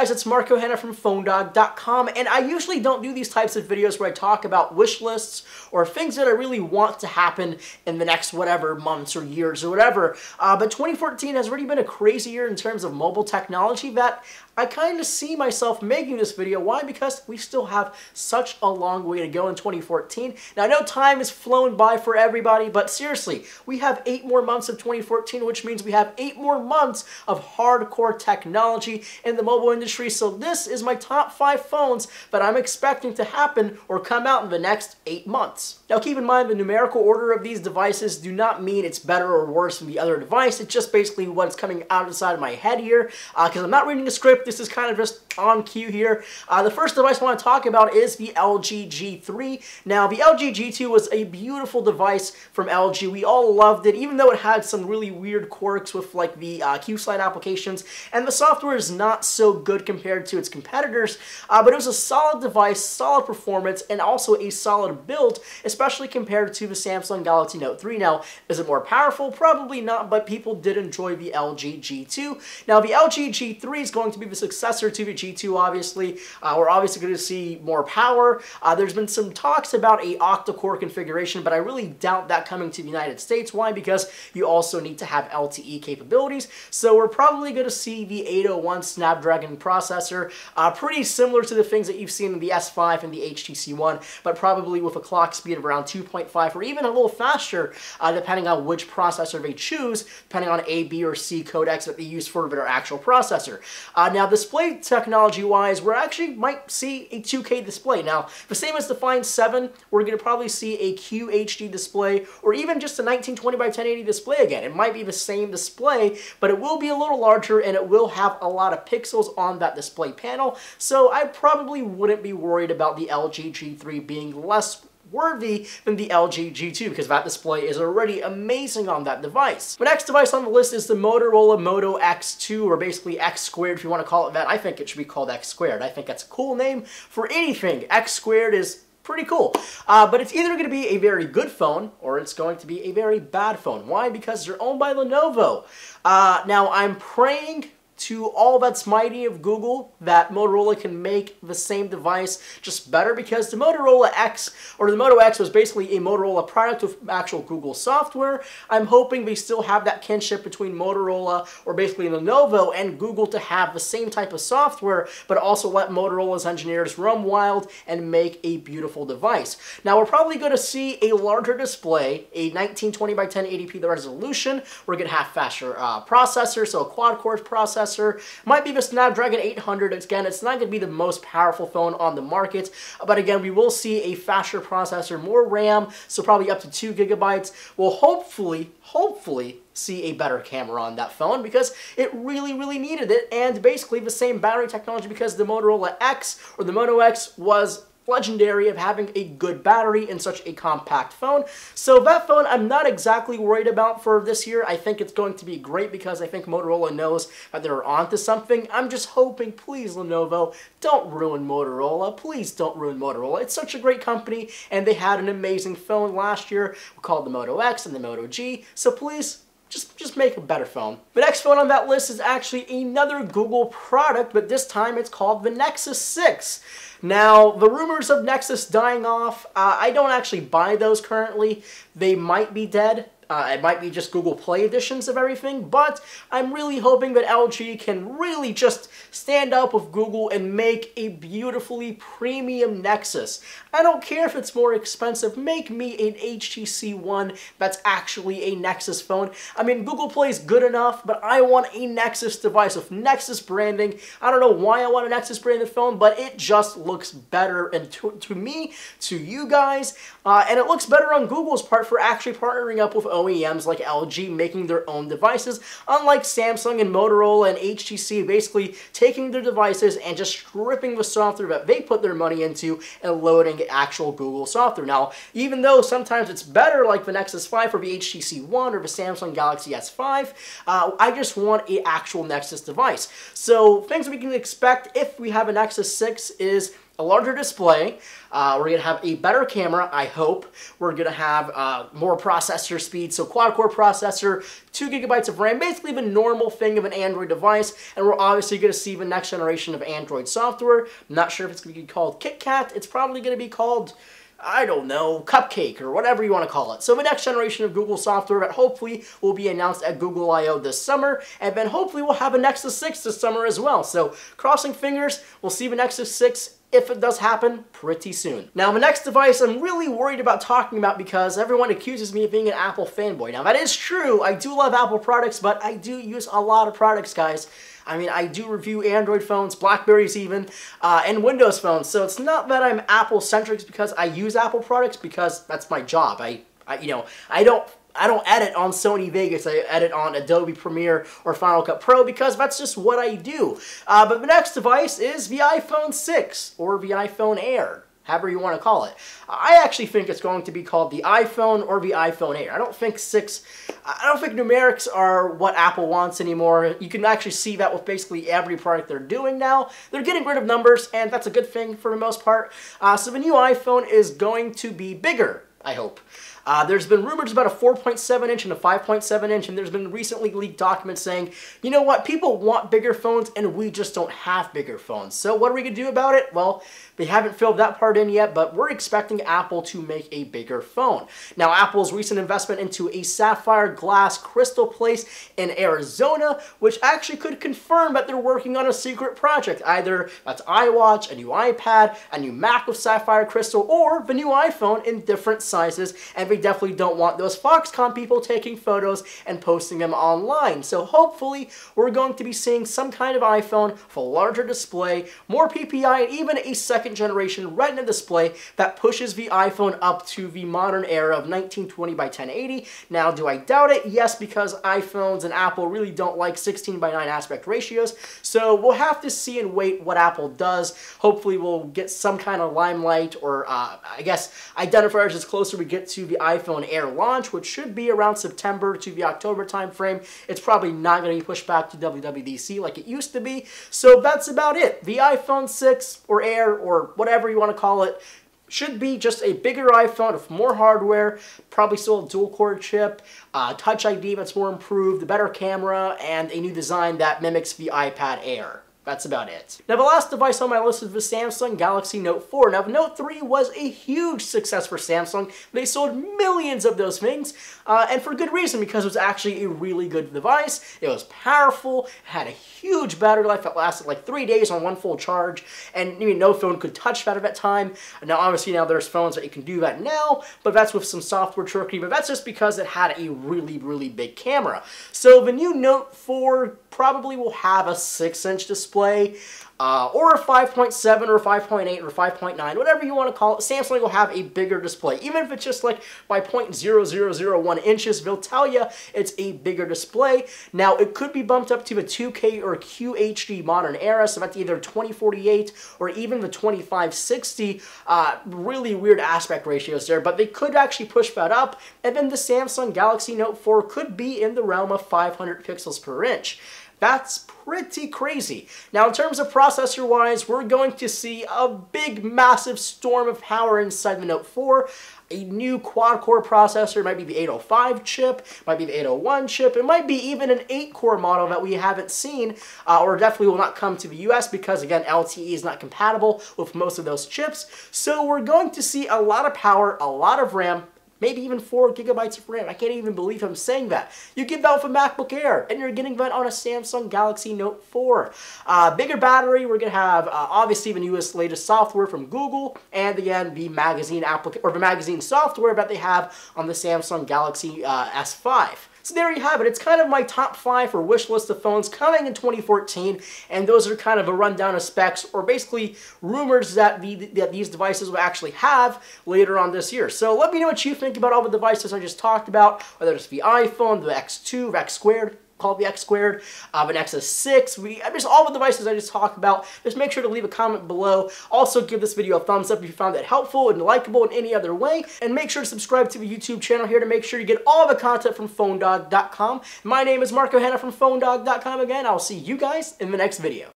guys, it's Marco Hanna from PhoneDog.com, and I usually don't do these types of videos where I talk about wish lists or things that I really want to happen in the next whatever months or years or whatever. But 2014 has already been a crazy year in terms of mobile technology that I kind of see myself making this video. Why? Because we still have such a long way to go in 2014. Now, I know time has flown by for everybody, but seriously, we have 8 more months of 2014, which means we have 8 more months of hardcore technology in the mobile industry. So this is my top 5 phones that I'm expecting to happen or come out in the next 8 months. Now, keep in mind the numerical order of these devices do not mean it's better or worse than the other device. It's just basically what's coming out of the side of my head here, because I'm not reading a script. This is kind of just on cue here. The first device I want to talk about is the LG G3. Now, the LG G2 was a beautiful device from LG. We all loved it, even though it had some really weird quirks with like the Q-Slide applications, and the software is not so good compared to its competitors, but it was a solid device, solid performance, and also a solid build, especially compared to the Samsung Galaxy Note 3. Now, is it more powerful? Probably not, but people did enjoy the LG G2. Now, the LG G3 is going to be the successor to the G2, obviously. We're obviously going to see more power. There's been some talks about a octa-core configuration, but I really doubt that coming to the United States. Why? Because you also need to have LTE capabilities. So we're probably going to see the 801 Snapdragon processor, pretty similar to the things that you've seen in the S5 and the HTC One, but probably with a clock speed of around 2.5 or even a little faster, depending on which processor they choose, depending on A, B, or C codecs that they use for their actual processor. Now, display technology-wise, we actually might see a 2K display. Now, the same as the Find 7, we're going to probably see a QHD display or even just a 1920 by 1080 display again. It might be the same display, but it will be a little larger and it will have a lot of pixels on that display panel. So I probably wouldn't be worried about the LG G3 being less worthy than the LG G2 because that display is already amazing on that device. The next device on the list is the Motorola Moto X2, or basically X squared if you want to call it that. I think it should be called X squared. I think that's a cool name for anything. X squared is pretty cool. But it's either going to be a very good phone or it's going to be a very bad phone. Why? Because they're owned by Lenovo. Now, I'm praying to all that's mighty of Google that Motorola can make the same device just better, because the Motorola X, or the Moto X, was basically a Motorola product with actual Google software. I'm hoping they still have that kinship between Motorola, or basically Lenovo, and Google to have the same type of software, but also let Motorola's engineers roam wild and make a beautiful device. Now, we're probably going to see a larger display, a 1920 by 1080p the resolution. We're going to have faster processor, so a quad-core processor. Might be the Snapdragon 800. Again, it's not going to be the most powerful phone on the market, but again, we will see a faster processor, more RAM, so probably up to 2 gigabytes. We'll hopefully see a better camera on that phone because it really needed it, and basically the same battery technology because the Motorola X, or the Moto X, was legendary of having a good battery in such a compact phone. So that phone I'm not exactly worried about for this year. I think it's going to be great because I think Motorola knows that they're onto something. I'm just hoping, please Lenovo, don't ruin Motorola. Please don't ruin Motorola. It's such a great company and they had an amazing phone last year called the Moto X and the Moto G. So please, just make a better phone. The next phone on that list is actually another Google product, but this time it's called the Nexus 6. Now, the rumors of Nexus dying off, I don't actually buy those currently. They might be dead. It might be just Google Play editions of everything, but I'm really hoping that LG can really just stand up with Google and make a beautifully premium Nexus. I don't care if it's more expensive. Make me an HTC One that's actually a Nexus phone. I mean, Google Play is good enough, but I want a Nexus device with Nexus branding. I don't know why I want a Nexus branded phone, but it just looks better, and to me, to you guys, and it looks better on Google's part for actually partnering up with OEMs like LG making their own devices, unlike Samsung and Motorola and HTC basically taking their devices and just stripping the software that they put their money into and loading actual Google software. Now, even though sometimes it's better like the Nexus 5 or the HTC One or the Samsung Galaxy S5, I just want an actual Nexus device. So things we can expect if we have a Nexus 6 is a larger display. We're going to have a better camera, I hope. We're going to have more processor speed, so quad-core processor, 2 GB of RAM, basically the normal thing of an Android device, and we're obviously going to see the next generation of Android software. I'm not sure if it's going to be called KitKat. It's probably going to be called, I don't know, Cupcake or whatever you want to call it. So the next generation of Google software that hopefully will be announced at Google I/O this summer, and then hopefully we'll have a Nexus 6 this summer as well. So crossing fingers, we'll see the Nexus 6 if it does happen pretty soon. Now the next device I'm really worried about talking about because everyone accuses me of being an Apple fanboy. Now that is true, I do love Apple products, but I do use a lot of products, guys. I mean, I do review Android phones, Blackberries even, and Windows phones. So it's not that I'm Apple-centric, it's because I use Apple products because that's my job. I don't edit on Sony Vegas, I edit on Adobe Premiere or Final Cut Pro because that's just what I do. But the next device is the iPhone 6 or the iPhone Air, however you want to call it. I actually think it's going to be called the iPhone or the iPhone Air. I don't think numerics are what Apple wants anymore. You can actually see that with basically every product they're doing now. They're getting rid of numbers, and that's a good thing for the most part. So the new iPhone is going to be bigger, I hope. There's been rumors about a 4.7 inch and a 5.7 inch, and there's been recently leaked documents saying, you know what, people want bigger phones and we just don't have bigger phones. So what are we going to do about it? Well, they haven't filled that part in yet, but we're expecting Apple to make a bigger phone. Now, Apple's recent investment into a sapphire glass crystal place in Arizona, which actually could confirm that they're working on a secret project. Either that's iWatch, a new iPad, a new Mac with sapphire crystal, or the new iPhone in different sizes, and we definitely don't want those Foxconn people taking photos and posting them online. So hopefully we're going to be seeing some kind of iPhone with a larger display, more PPI, and even a second generation Retina display that pushes the iPhone up to the modern era of 1920 by 1080. Now, do I doubt it? Yes, because iPhones and Apple really don't like 16 by 9 aspect ratios. So we'll have to see and wait what Apple does. Hopefully we'll get some kind of limelight, or I guess identifiers as closer we get to the iPhone Air launch, which should be around September to the October timeframe. It's probably not going to be pushed back to WWDC like it used to be. So that's about it. The iPhone 6 or Air or whatever you want to call it should be just a bigger iPhone with more hardware, probably still a dual-core chip, Touch ID that's more improved, a better camera, and a new design that mimics the iPad Air. That's about it. Now, the last device on my list is the Samsung Galaxy Note 4. Now, the Note 3 was a huge success for Samsung. They sold millions of those things, and for good reason, because it was actually a really good device. It was powerful, had a huge battery life that lasted like 3 days on one full charge, and no phone could touch that at that time. Now, obviously, now there's phones that you can do that now, but that's with some software trickery, but that's just because it had a really, really big camera. So the new Note 4 probably will have a 6-inch display, or a 5.7 or 5.8 or 5.9, whatever you want to call it. Samsung will have a bigger display. Even if it's just like by 0.0001 inches, they'll tell you it's a bigger display. Now, it could be bumped up to the 2K or QHD modern era, so that's either 2048 or even the 2560. Really weird aspect ratios there, but they could actually push that up, and then the Samsung Galaxy Note 4 could be in the realm of 500 pixels per inch. That's pretty crazy. Now, in terms of processor-wise, we're going to see a big, massive storm of power inside the Note 4. A new quad-core processor, might be the 805 chip, might be the 801 chip, it might be even an 8-core model that we haven't seen, or definitely will not come to the US because, again, LTE is not compatible with most of those chips. So we're going to see a lot of power, a lot of RAM, maybe even 4 gigabytes of RAM. I can't even believe I'm saying that. You give that with a MacBook Air, and you're getting that on a Samsung Galaxy Note 4. Bigger battery, we're going to have, obviously, the newest, latest software from Google, and again, the magazine software that they have on the Samsung Galaxy S5. So there you have it. It's kind of my top 5 for wish list of phones coming in 2014, and those are kind of a rundown of specs, or basically rumors that these devices will actually have later on this year. So let me know what you think about all the devices I just talked about, whether it's the iPhone, the X2, the X squared, called the X squared, the Nexus 6, just all the devices I just talked about. Just make sure to leave a comment below. Also, give this video a thumbs up if you found it helpful and likable in any other way. And make sure to subscribe to the YouTube channel here to make sure you get all the content from PhoneDog.com. My name is Marco Hanna from PhoneDog.com again. I'll see you guys in the next video.